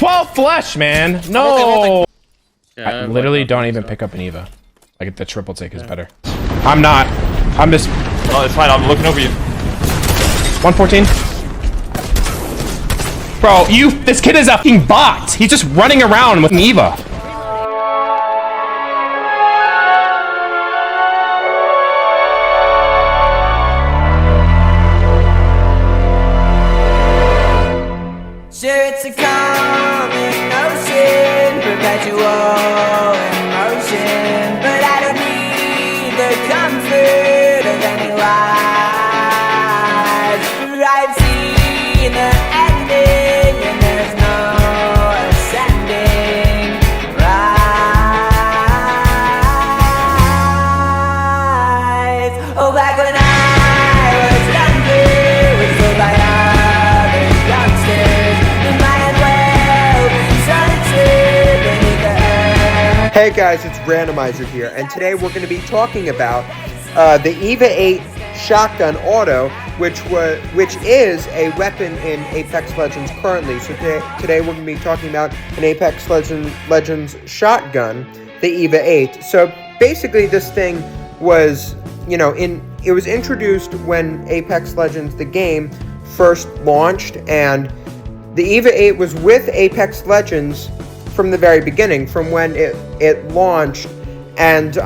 12 flesh, man. No. Yeah, I literally don't even pick up an Eva. Like the triple take is better. I'm not. I'm just. Oh, it's fine. I'm looking over you. 114. Bro, this kid is a fucking bot. He's just running around with an Eva. Sure, it's a common notion, perpetual in motion, but I don't need the comfort of any lies. I've seen the ending, and there's no ascending rise. Oh, back when I was younger, was told by other youngsters. Hey guys, it's Randomizer here, and today we're going to be talking about the Eva-8 shotgun auto, which is a weapon in Apex Legends currently. So today we're going to be talking about an Apex Legends shotgun, the Eva-8. So basically, this thing was, it was introduced when Apex Legends, the game, first launched, and the Eva-8 was with Apex Legends from the very beginning, from when it launched, and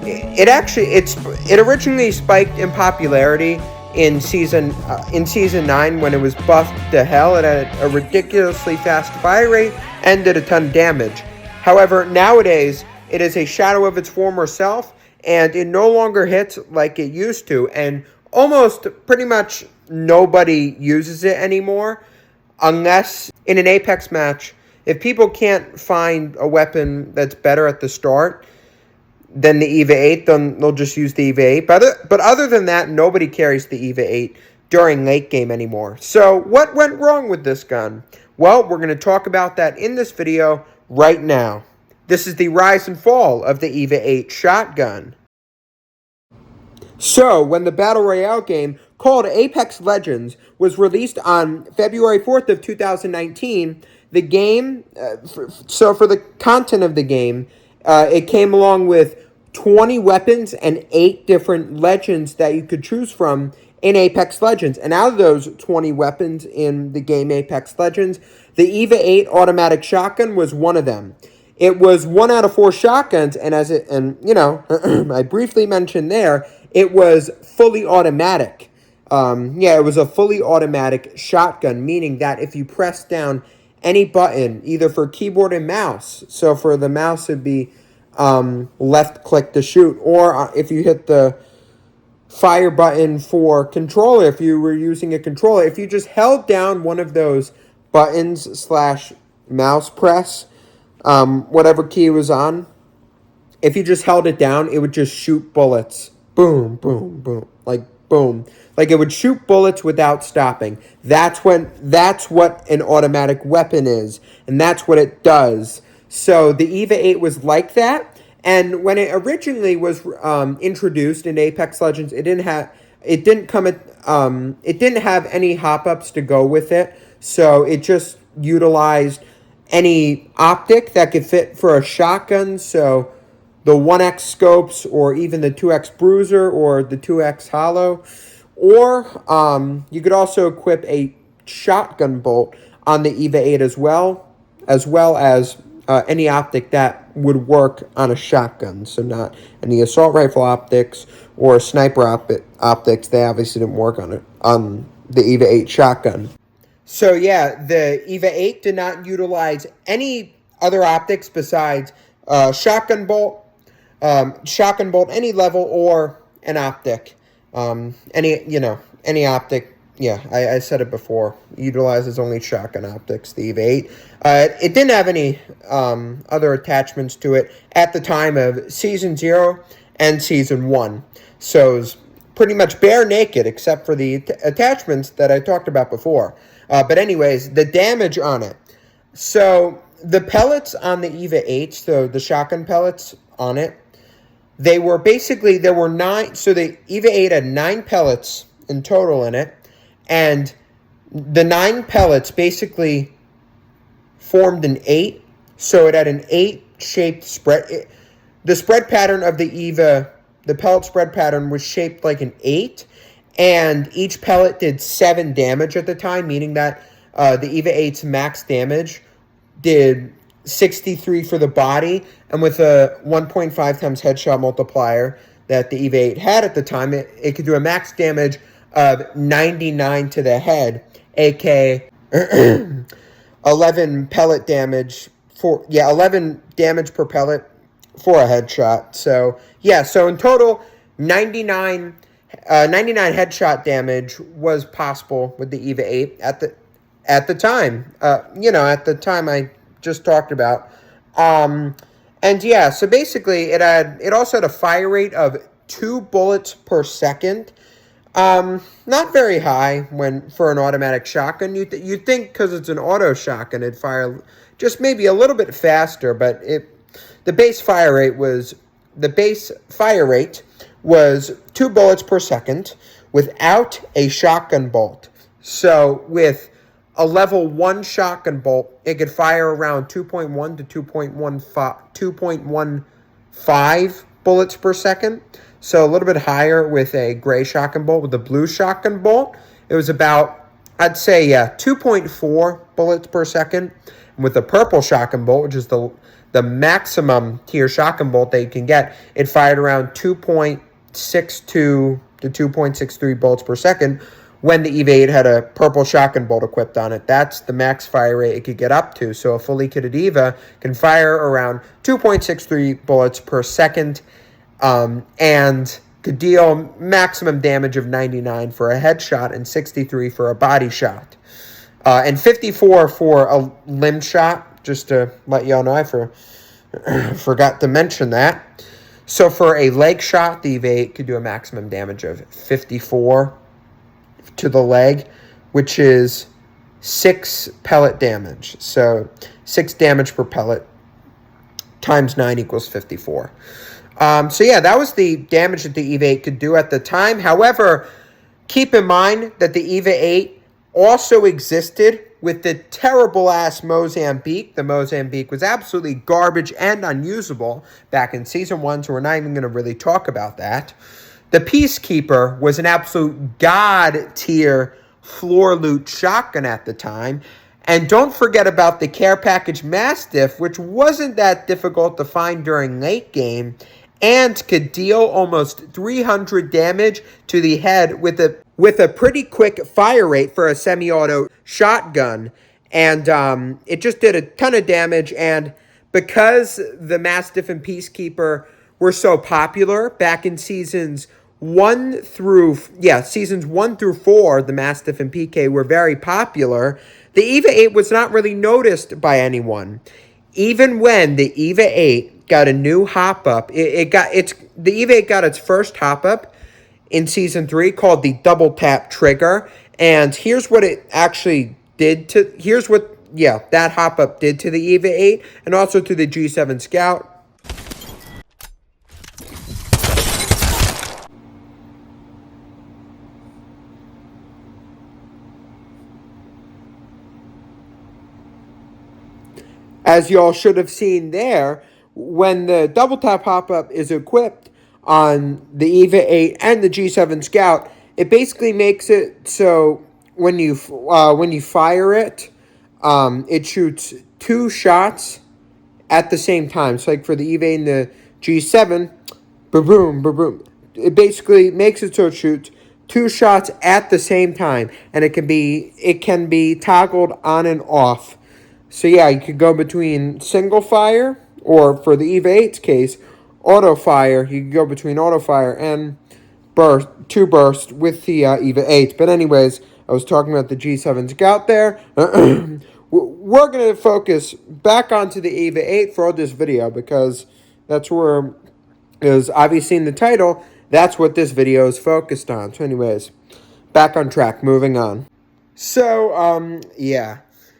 it originally spiked in popularity in season 9 when it was buffed to hell. It had a ridiculously fast fire rate and did a ton of damage. However, nowadays it is a shadow of its former self, and it no longer hits like it used to, and almost pretty much nobody uses it anymore, unless in an Apex match. If people can't find a weapon that's better at the start than the Eva-8, then they'll just use the Eva-8. But other than that, nobody carries the Eva-8 during late game anymore. So what went wrong with this gun? Well, we're going to talk about that in this video right now. This is the rise and fall of the Eva-8 shotgun. So, when the Battle Royale game called Apex Legends was released on February 4th of 2019, the game, for the content of the game, it came along with 20 weapons and 8 different legends that you could choose from in Apex Legends. And out of those 20 weapons in the game Apex Legends, the Eva-8 automatic shotgun was one of them. It was 1 out of 4 shotguns, and I briefly mentioned there, it was fully automatic. It was a fully automatic shotgun, meaning that if you press down any button, either for keyboard and mouse, so for the mouse it'd be left click to shoot, or if you hit the fire button for controller, if you were using a controller, if you just held down one of those buttons / mouse press, whatever key it was on, if you just held it down, it would just shoot bullets. Boom, boom, boom, like boom. Like it would shoot bullets without stopping. That's what an automatic weapon is, and that's what it does. So the Eva-8 was like that, and when it originally was introduced in Apex Legends, it didn't have any hop-ups to go with it. So it just utilized any optic that could fit for a shotgun. So the 1x scopes, or even the 2x bruiser, or the 2x hollow. Or you could also equip a shotgun bolt on the Eva-8 as well as any optic that would work on a shotgun. So not any assault rifle optics or sniper optics. They obviously didn't work on the Eva-8 shotgun. So yeah, the Eva-8 did not utilize any other optics besides shotgun bolt, any level, or an optic. Any optic. Yeah, I said it before. Utilizes only shotgun optics, the Eva-8. It didn't have any other attachments to it at the time of Season 0 and Season 1. So it was pretty much bare naked except for the attachments that I talked about before. But anyways, the damage on it. So the pellets on the Eva-8, so the shotgun pellets on it, there were 9, so the Eva-8 had 9 pellets in total in it, and the 9 pellets basically formed an 8. So it had an 8-shaped spread. The spread pattern of the Eva, the pellet spread pattern, was shaped like an 8. And each pellet did 7 damage at the time, meaning that the Eva-8's max damage did 63 for the body. And with a 1.5 times headshot multiplier that the Eva-8 had at the time, it could do a max damage of 99 to the head, aka 11 pellet damage 11 damage per pellet for a headshot. So so in total 99 headshot damage was possible with the Eva-8 at the time. At the time I just talked about. So basically it also had a fire rate of 2 bullets per second. Not very high for an automatic shotgun. You'd think because it's an auto shotgun it'd fire just maybe a little bit faster, but the base fire rate was 2 bullets per second without a shotgun bolt. So with a level 1 shotgun bolt, it could fire around 2.1 to 2.15 bullets per second. So a little bit higher with a gray shotgun bolt. With the blue shotgun bolt, it was about, I'd say, 2.4 bullets per second. And with the purple shotgun bolt, which is the maximum tier shotgun bolt that you can get, it fired around 2.62 to 2.63 bullets per second when the Eva-8 had a purple shotgun bolt equipped on it. That's the max fire rate it could get up to. So a fully kitted Eva can fire around 2.63 bullets per second and could deal maximum damage of 99 for a headshot and 63 for a body shot. And 54 for a limb shot, just to let y'all know, I forgot to mention that. So for a leg shot, the Eva-8 could do a maximum damage of 54 to the leg, which is 6 pellet damage. So 6 damage per pellet times 9 equals 54. That was the damage that the Eva-8 could do at the time. However, keep in mind that the Eva-8 also existed with the terrible-ass Mozambique. The Mozambique was absolutely garbage and unusable back in Season 1, so we're not even going to really talk about that. The Peacekeeper was an absolute god-tier floor loot shotgun at the time. And don't forget about the Care Package Mastiff, which wasn't that difficult to find during late game and could deal almost 300 damage to the head with a pretty quick fire rate for a semi-auto shotgun. And it just did a ton of damage. And because the Mastiff and Peacekeeper were so popular back in seasons 1 through 4, the Mastiff and PK were very popular. The Eva-8 was not really noticed by anyone. Even when the Eva-8 got a new hop-up, the Eva-8 got its first hop-up in Season 3 called the Double Tap Trigger. And here's what it actually did to, that hop-up did to the Eva-8 and also to the G7 Scout. As y'all should have seen there, when the double tap hop-up is equipped on the Eva-8 and the G7 Scout, it basically makes it so when you fire it, it shoots 2 shots at the same time. So like for the Eva-8 and the G7, ba-boom, ba-boom. It basically makes it so it shoots 2 shots at the same time, and it can be toggled on and off. So yeah, you could go between single fire, or for the Eva-8's case, auto fire. You could go between auto fire and two burst with the Eva-8. But anyways, I was talking about the G7 Scout there. We're going to focus back onto the Eva-8 for this video because that's where, as obviously in the title, that's what this video is focused on. So anyways, back on track, moving on. So,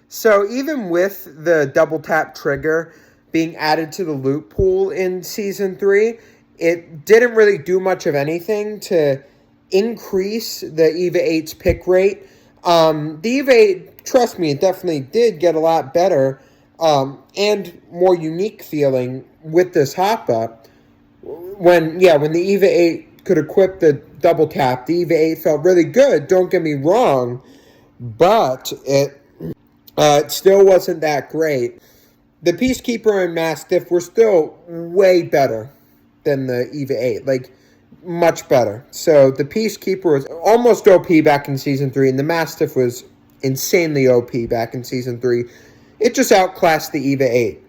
So even with the double tap trigger being added to the loot pool in Season 3, it didn't really do much of anything to increase the Eva-8's pick rate. The Eva-8, trust me, it definitely did get a lot better and more unique feeling with this hoppa. When the Eva-8 could equip the double tap, the Eva-8 felt really good, don't get me wrong, but it still wasn't that great. The Peacekeeper and Mastiff were still way better than the Eva-8, like, much better. So the Peacekeeper was almost OP back in Season 3, and the Mastiff was insanely OP back in Season 3. It just outclassed the Eva-8.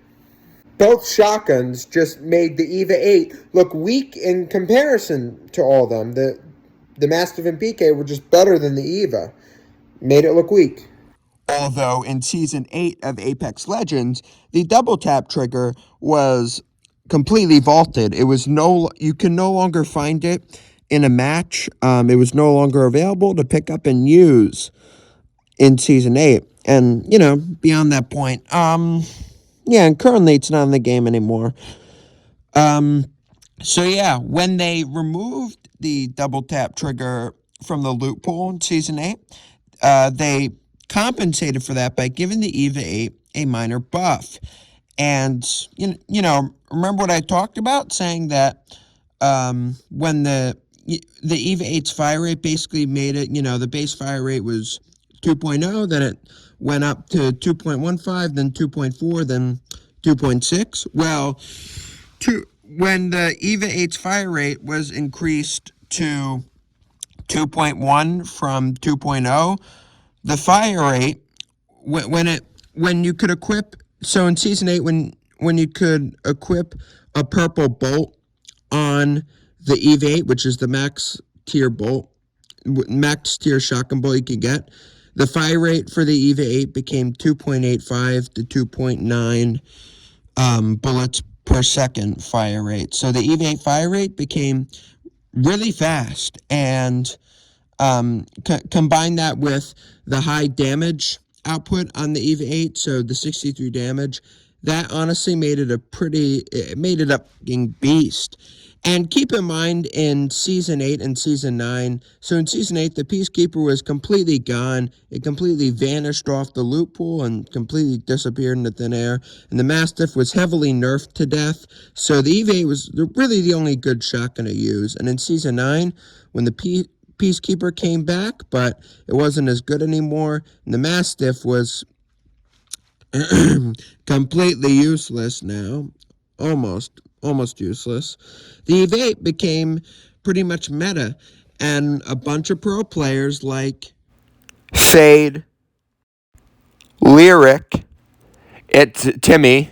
Both shotguns just made the Eva-8 look weak in comparison to all of them. The Mastiff and PK were just better than the Eva. Made it look weak. Although in Season 8 of Apex Legends, the double tap trigger was completely vaulted. You can no longer find it in a match. It was no longer available to pick up and use in Season 8. And, beyond that point, and currently it's not in the game anymore. When they removed the double tap trigger from the loot pool in Season 8, they compensated for that by giving the Eva-8 a minor buff. And, remember what I talked about? Saying that when the Eva-8's fire rate basically made it, the base fire rate was 2.0, then it went up to 2.15, then 2.4, then 2.6. Well, when the Eva-8's fire rate was increased to 2.1 from 2.0, the fire rate, when you could equip, so in Season 8, when you could equip a purple bolt on the Eva-8, which is the max tier bolt, max tier shotgun bolt you could get, the fire rate for the Eva-8 became 2.85 to 2.9 bullets per second fire rate. So the Eva-8 fire rate became really fast, and combine that with the high damage output on the Eva-8, so the 63 damage, that honestly made it a fucking beast. And keep in mind, in Season 8 and Season 9, so in Season 8, the Peacekeeper was completely gone. It completely vanished off the loot pool and completely disappeared into thin air. And the Mastiff was heavily nerfed to death. So the Eva-8 was really the only good shotgun to use. And in Season 9, when the Peacekeeper came back, but it wasn't as good anymore, and the Mastiff was completely useless now. Almost useless. The Eva-8 became pretty much meta, and a bunch of pro players like Fade, Lyric, it's Timmy,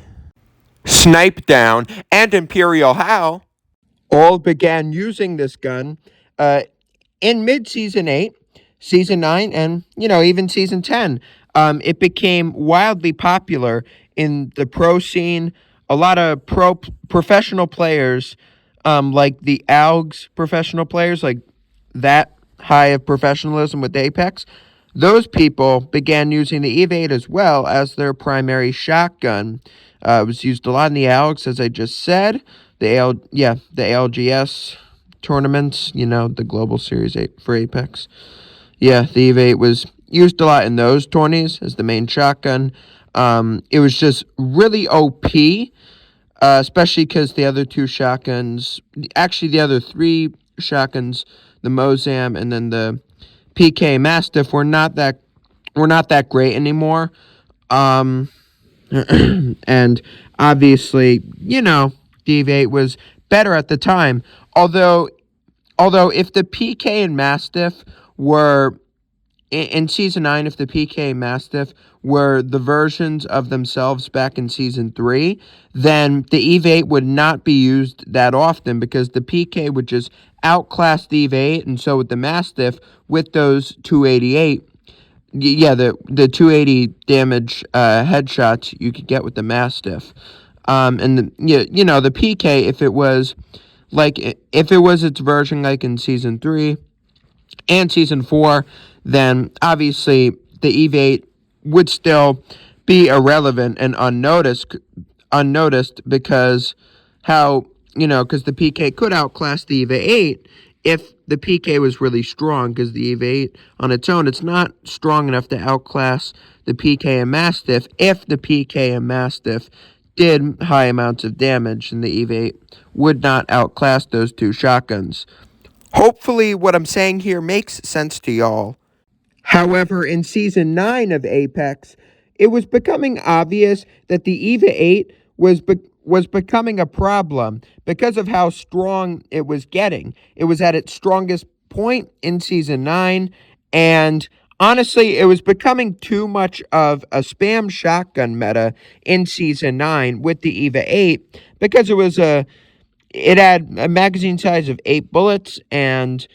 Snipe Down, and Imperial How all began using this gun in mid-Season 8, Season 9, and, even Season 10. It became wildly popular in the pro scene. A lot of professional players, like the ALGS professional players, like that high of professionalism with Apex, those people began using the Eva-8 as well as their primary shotgun. It was used a lot in the ALGS, as I just said. The ALGS tournaments, the Global Series 8 for Apex. Yeah, the Eva-8 was used a lot in those tourneys as the main shotgun. It was just really OP, especially because the other two shotguns, actually the other three shotguns, the Mozam and then the PK Mastiff, were not that great anymore. And obviously, the Eva-8 was better at the time. Although if the PK and Mastiff were in Season 9, if the PK and Mastiff were the versions of themselves back in Season 3, then the Eva-8 would not be used that often because the PK would just outclass the Eva-8, and so with the Mastiff, with those 288, the 280 damage headshots you could get with the Mastiff. And the PK, if it was its version like in Season 3 and Season 4, then obviously the Eva-8 would still be irrelevant and unnoticed because the PK could outclass the Eva-8 if the PK was really strong, because the Eva8 on its own, it's not strong enough to outclass the PK and Mastiff if the PK and Mastiff did high amounts of damage, and the Eva8 would not outclass those two shotguns. Hopefully what I'm saying here makes sense to y'all. However, in Season 9 of Apex, it was becoming obvious that the Eva8 was becoming a problem because of how strong it was getting. It was at its strongest point in Season 9, and honestly, it was becoming too much of a spam shotgun meta in Season 9 with the Eva8 because it had a magazine size of 8 bullets, and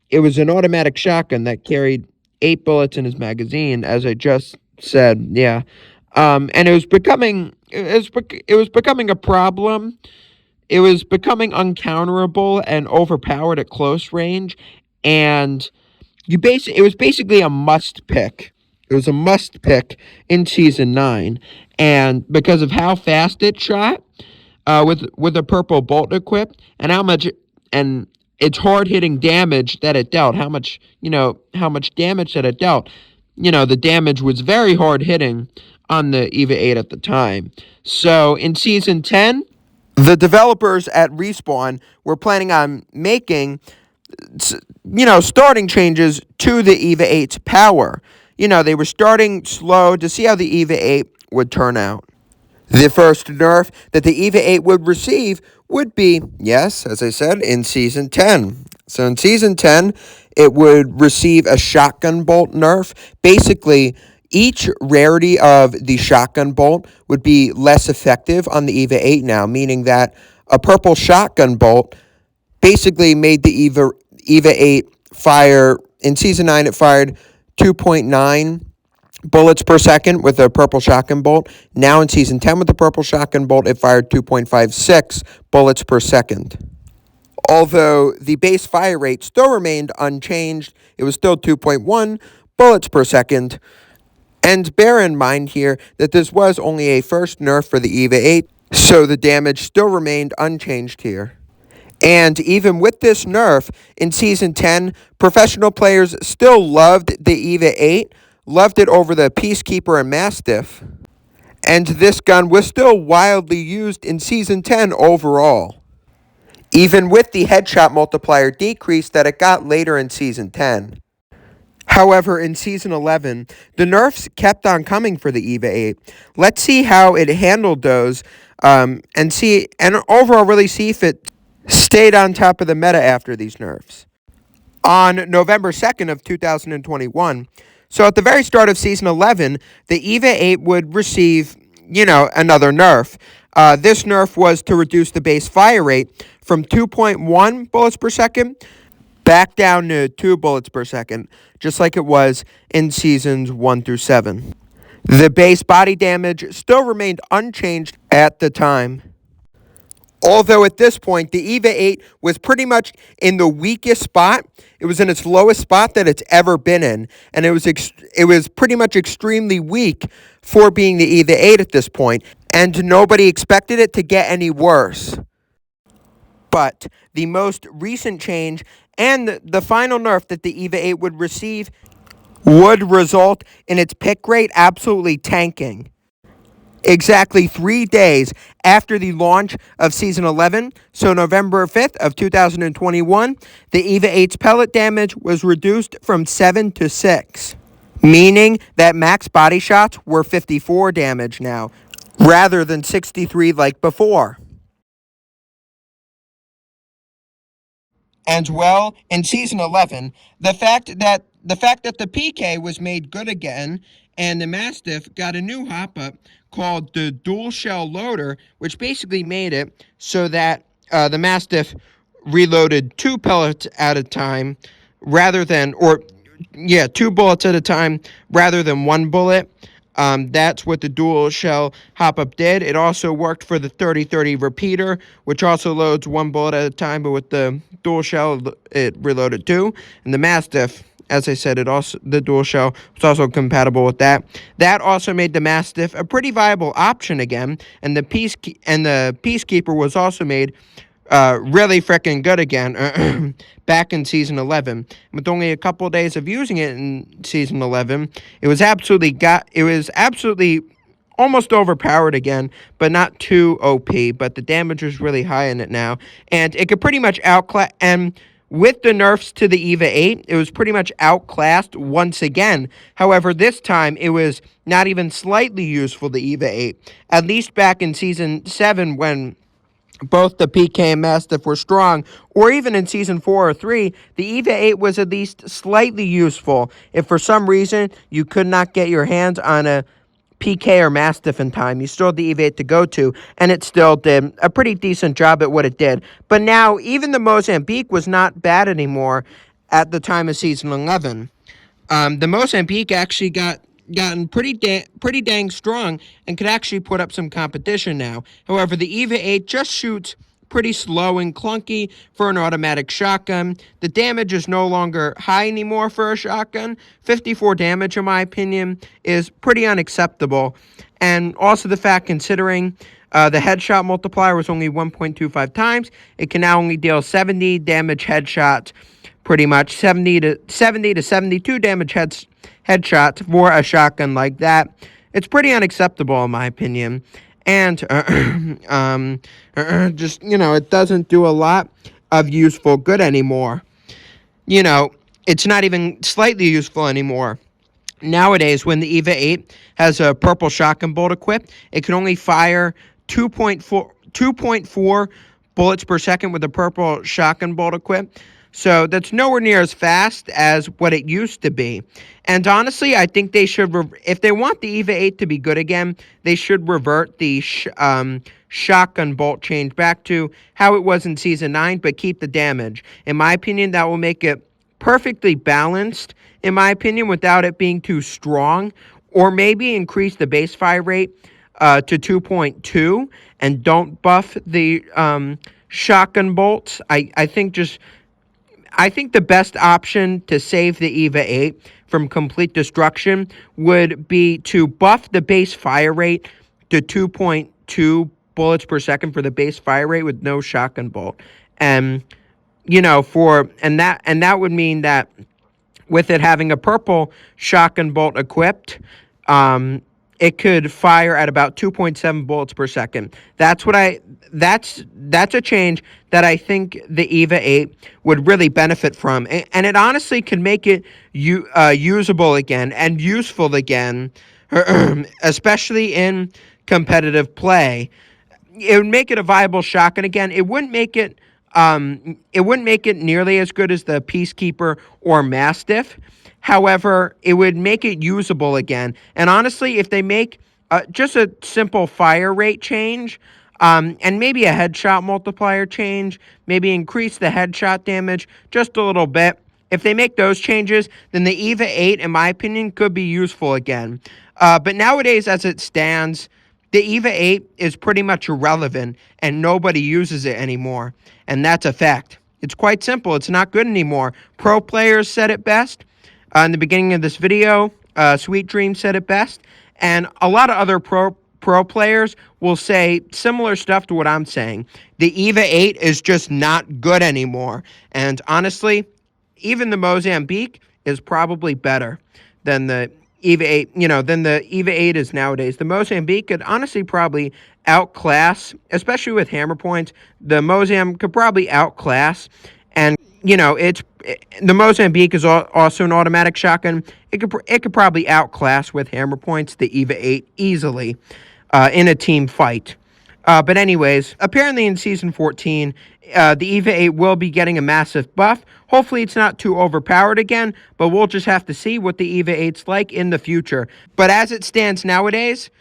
it was an automatic shotgun that carried 8 bullets in his magazine, as I just said. Yeah, and it was becoming a problem. It was becoming uncounterable and overpowered at close range, and it was basically a must pick. It was a must pick in Season 9, and because of how fast it shot, with a purple bolt equipped, and and its hard hitting damage that it dealt, how much damage that it dealt. The damage was very hard hitting on the Eva8 at the time. So in Season 10, the developers at Respawn were planning on making starting changes to the Eva8's power. They were starting slow to see how the Eva8 would turn out. The first nerf that the Eva8 would receive would be, yes, as I said, in Season 10. So in Season 10, it would receive a shotgun bolt nerf. Basically, each rarity of the shotgun bolt would be less effective on the Eva8 now, meaning that a purple shotgun bolt basically made the Eva8 fire, in Season 9, it fired 2.9 bullets per second with a purple shotgun bolt. Now in Season 10 with the purple shotgun bolt, it fired 2.56 bullets per second. Although the base fire rate still remained unchanged, it was still 2.1 bullets per second. And bear in mind here that this was only a first nerf for the Eva8, so the damage still remained unchanged here. And even with this nerf, in Season 10, professional players still loved the Eva8, loved it over the Peacekeeper and Mastiff, and this gun was still wildly used in Season 10 overall, even with the headshot multiplier decrease that it got later in Season 10. However, in Season 11, the nerfs kept on coming for the Eva8. Let's see how it handled those, and overall really see if it stayed on top of the meta after these nerfs. On November 2nd of 2021, so at the very start of Season 11, the Eva8 would receive, another nerf. This nerf was to reduce the base fire rate from 2.1 bullets per second back down to 2 bullets per second, just like it was in Seasons 1 through 7. The base body damage still remained unchanged at the time. Although at this point, the Eva8 was pretty much in the weakest spot. It was in its lowest spot that it's ever been in. And it was pretty much extremely weak for being the Eva8 at this point. And nobody expected it to get any worse. But the most recent change and the final nerf that the Eva8 would receive would result in its pick rate absolutely tanking. Exactly 3 days after the launch of Season 11, so November 5th of 2021, the Eva8's pellet damage was reduced from 7 to 6, meaning that max body shots were 54 damage now, rather than 63 like before. And well, in Season 11, the fact that the PK was made good again, and the Mastiff got a new hop-up called the dual shell loader, which basically made it so that the Mastiff reloaded 2 pellets at a time rather than, 2 bullets at a time rather than 1 bullet. That's what the dual shell hop-up did. It also worked for the 30-30 repeater, which also loads 1 bullet at a time, but with the dual shell, it reloaded 2. And the Mastiff, as I said, the dual shell was also compatible with that. That also made the Mastiff a pretty viable option again, and the Peacekeeper was also made really freaking good again back in Season 11. With only a couple of days of using it in Season 11, it was absolutely almost overpowered again, but not too OP, but the damage was really high in it now, and it could pretty much outclass, and with the nerfs to the Eva-8, it was pretty much outclassed once again. However, this time, it was not even slightly useful, the Eva-8, at least back in Season 7 when both the PK and Mastiff were strong, or even in Season 4 or 3, the Eva-8 was at least slightly useful if for some reason you could not get your hands on a PK or Mastiff in time. You still had the Eva-8 to go to, and it still did a pretty decent job at what it did. But now, even the Mozambique was not bad anymore at the time of Season 11. The Mozambique actually gotten pretty dang strong and could actually put up some competition now. However, the Eva-8 just shoots pretty slow and clunky for an automatic shotgun. The damage is no longer high anymore for a shotgun. 54 damage, in my opinion, is pretty unacceptable. And also the fact, considering the headshot multiplier was only 1.25 times, it can now only deal 70 damage headshots, pretty much 70 to 72 damage headshots for a shotgun like that. It's pretty unacceptable, in my opinion. And just, it doesn't do a lot of useful good anymore. It's not even slightly useful anymore. Nowadays, when the Eva-8 has a purple shotgun bolt equipped, it can only fire 2.4 bullets per second with a purple shotgun bolt equipped. So that's nowhere near as fast as what it used to be. And honestly, I think they should, if they want the Eva-8 to be good again, they should revert the shotgun bolt change back to how it was in Season 9, but keep the damage. In my opinion, that will make it perfectly balanced, in my opinion, without it being too strong. Or maybe increase the base fire rate to 2.2 and don't buff the shotgun bolts. I think the best option to save the Eva-8 from complete destruction would be to buff the base fire rate to 2.2 bullets per second for the base fire rate with no shotgun bolt. And that would mean that with it having a purple shotgun bolt equipped, it could fire at about 2.7 bullets per second. That's a change that I think the Eva-8 would really benefit from. And it honestly can make it usable again and useful again, especially in competitive play. It would make it a viable shotgun again. It wouldn't make it nearly as good as the Peacekeeper or Mastiff. However, it would make it usable again. And honestly, if they make just a simple fire rate change, and maybe a headshot multiplier change, maybe increase the headshot damage just a little bit, if they make those changes, then the Eva-8, in my opinion, could be useful again. But nowadays, as it stands, the Eva-8 is pretty much irrelevant, and nobody uses it anymore. And that's a fact. It's quite simple. It's not good anymore. Pro players said it best. In the beginning of this video, Sweet Dream said it best. And a lot of other pro players will say similar stuff to what I'm saying. The Eva-8 is just not good anymore. And honestly, even the Mozambique is probably better than the Eva-8, than the Eva-8 is nowadays. The Mozambique could honestly probably outclass, especially with hammer points, the Mozam could probably outclass. And, the Mozambique is also an automatic shotgun. It could probably outclass with hammer points the Eva-8 easily in a team fight. But anyways, apparently in Season 14, the Eva-8 will be getting a massive buff. Hopefully it's not too overpowered again, but we'll just have to see what the Eva-8's like in the future. But as it stands nowadays,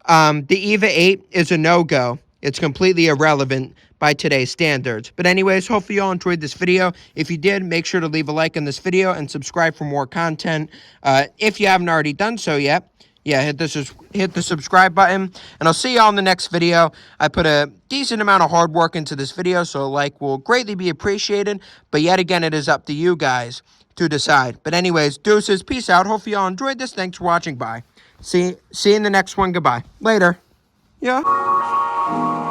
the Eva-8 is a no-go. It's completely irrelevant by today's standards. But anyways, hopefully you all enjoyed this video. If you did, make sure to leave a like on this video and subscribe for more content. If you haven't already done so yet, hit the subscribe button, and I'll see y'all in the next video. I put a decent amount of hard work into this video, so a like will greatly be appreciated. But yet again, it is up to you guys to decide. But anyways, deuces, peace out. Hopefully y'all enjoyed this. Thanks for watching. Bye. See you in the next one. Goodbye. Later. Yeah.